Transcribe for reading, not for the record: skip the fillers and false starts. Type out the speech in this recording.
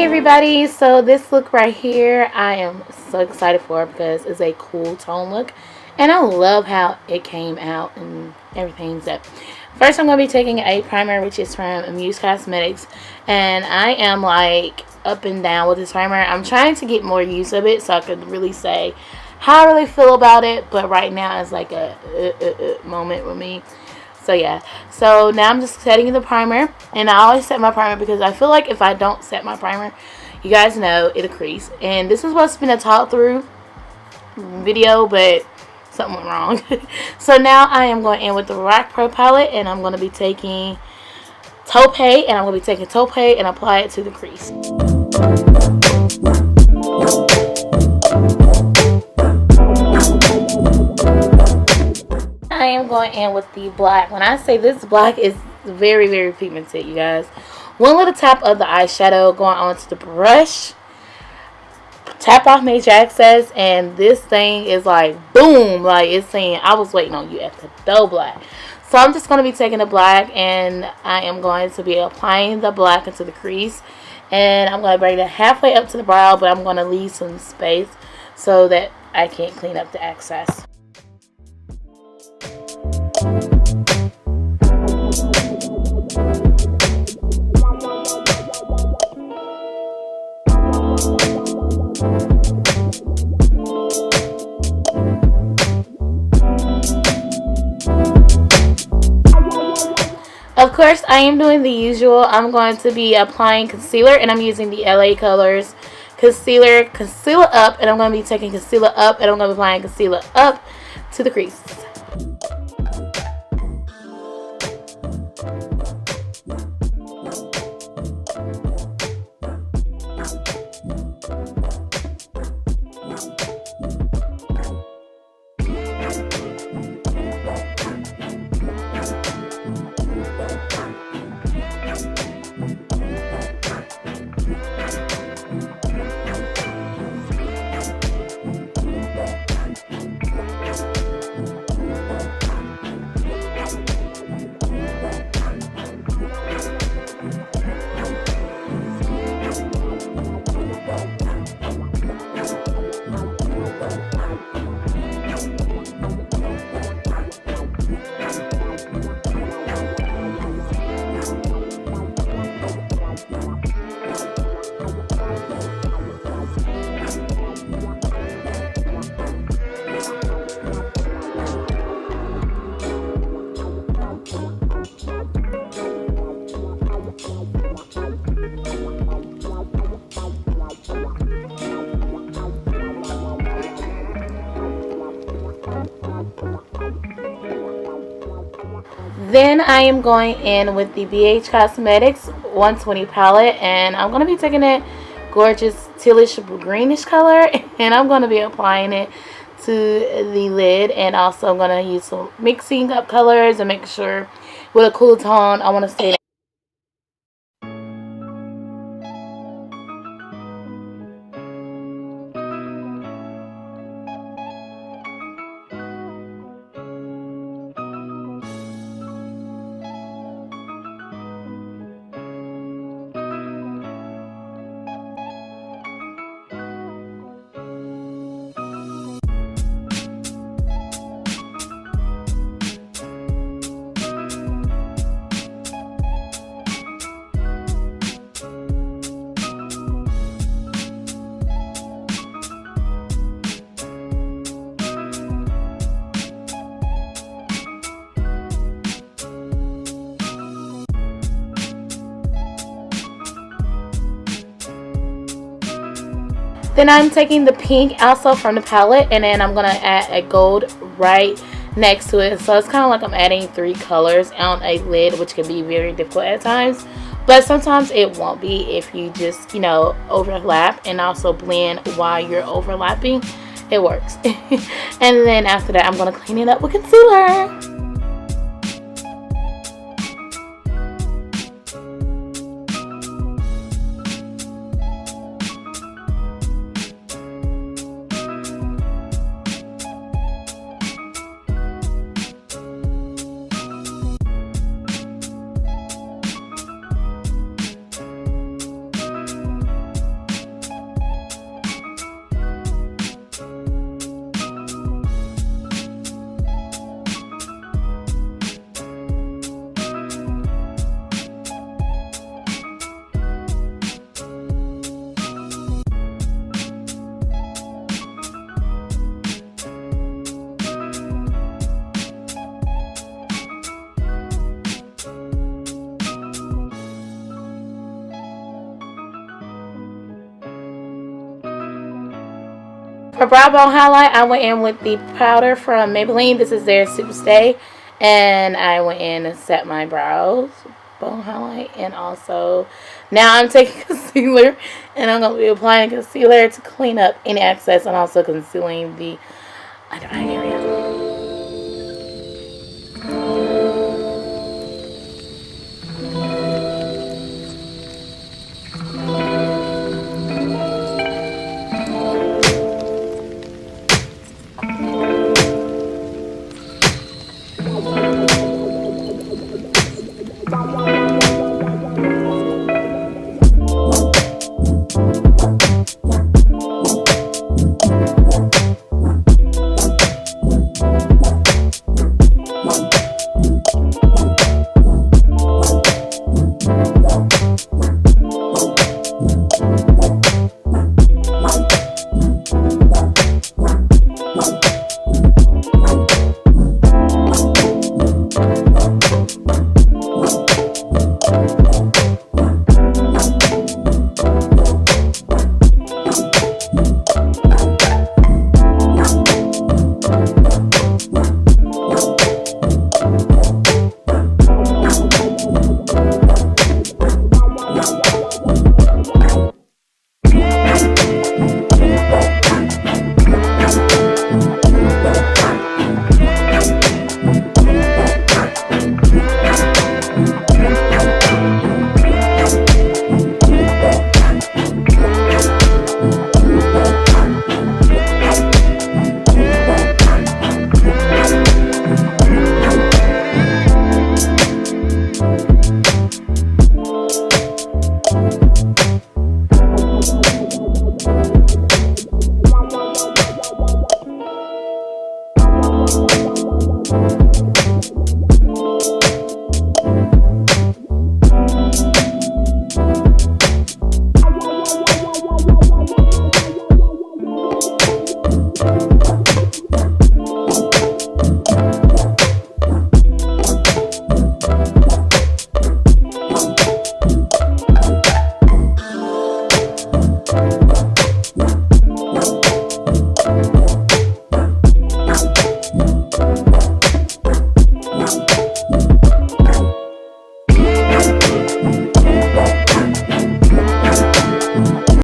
Hey everybody, so this look right here I am so excited for because it's a cool tone look and I love how it came out and everything. So first I'm going to be taking a primer which is from Amuse Cosmetics, and I am like up and down with this primer. I'm trying to get more use of it so I could really say how I really feel about it, but right now it's like a moment with me. So yeah, so now I'm just setting the primer, and I always set my primer because I feel like if I don't set my primer, you guys know it'll crease. And this was supposed to be a talk through video, but something went wrong. So now I am going in with the Lorac Pro Palette, and I'm going to be taking Taupe, and I'm going to be taking Taupe and apply it to the crease. I am going in with the black. When I say this black is very, very pigmented, you guys. One little tap of the eyeshadow going onto the brush. Tap off major access, and this thing is like boom, like it's saying I was waiting on you at the dough black. So I'm just going to be taking the black, and I am going to be applying the black into the crease, and I'm going to bring it halfway up to the brow, but I'm going to leave some space so that I can clean up the excess. Of course, I am doing the usual. I'm going to be applying concealer, and I'm using the LA Colors concealer up, and I'm going to be taking concealer up, and I'm going to be applying concealer up to the crease. Then I am going in with the BH Cosmetics 120 palette, and I'm going to be taking that gorgeous tealish greenish color, and I'm going to be applying it to the lid, and also I'm going to use some mixing up colors and make sure with a cool tone I want to stay. Then I'm taking the pink also from the palette, and then I'm going to add a gold right next to it. So it's kind of like I'm adding 3 colors on a lid, which can be very difficult at times. But sometimes it won't be if you just, you know, overlap and also blend while you're overlapping. It works. And then after that, I'm going to clean it up with concealer. For brow bone highlight, I went in with the powder from Maybelline. This is their Super Stay. And I went in and set my brows. Bone highlight. And also, now I'm taking concealer. And I'm going to be applying concealer to clean up any excess. And also concealing the under eye area.